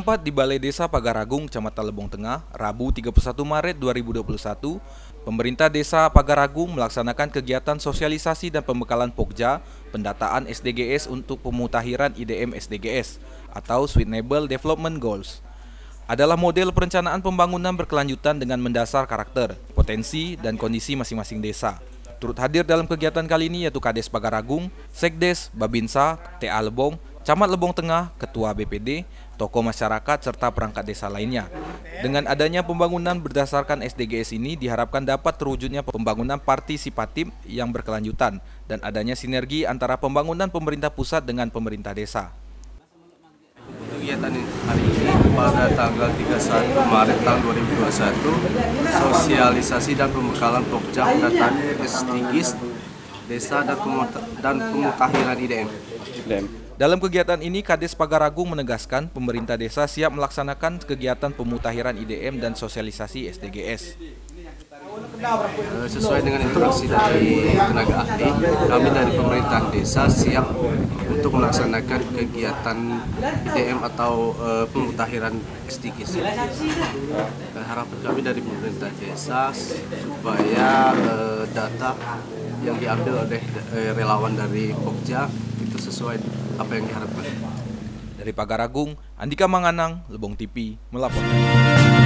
Bertempat di Balai Desa Pagaragung, Kecamatan Lebong Tengah, Rabu 31 Maret 2021, pemerintah Desa Pagaragung melaksanakan kegiatan sosialisasi dan pembekalan Pokja, pendataan SDGs untuk pemutakhiran IDM SDGs atau Sustainable Development Goals. Adalah model perencanaan pembangunan berkelanjutan dengan mendasar karakter, potensi, dan kondisi masing-masing desa. Turut hadir dalam kegiatan kali ini yaitu Kades Pagaragung, Sekdes, Babinsa, TA Lebong, Camat Lebong Tengah, Ketua BPD, tokoh masyarakat, serta perangkat desa lainnya. Dengan adanya pembangunan berdasarkan SDGs ini diharapkan dapat terwujudnya pembangunan partisipatif yang berkelanjutan dan adanya sinergi antara pembangunan pemerintah pusat dengan pemerintah desa. Kegiatan hari ini pada tanggal 31 Maret tahun 2021, sosialisasi dan pembekalan Pokja pendataan SDGs desa dan pemutakhiran IDM. Dalam kegiatan ini, Kades Pagaragung menegaskan pemerintah desa siap melaksanakan kegiatan pemutakhiran IDM dan sosialisasi SDGs. Sesuai dengan instruksi dari tenaga ahli, kami dari pemerintahan desa siap untuk melaksanakan kegiatan IDM atau pemutakhiran SDGs. Harapan kami dari pemerintah desa supaya data yang diambil oleh relawan dari Pokja itu sesuai apa yang diharapkan. Dari Pagaragung, Andika Manganang, Lebong TV melaporkan.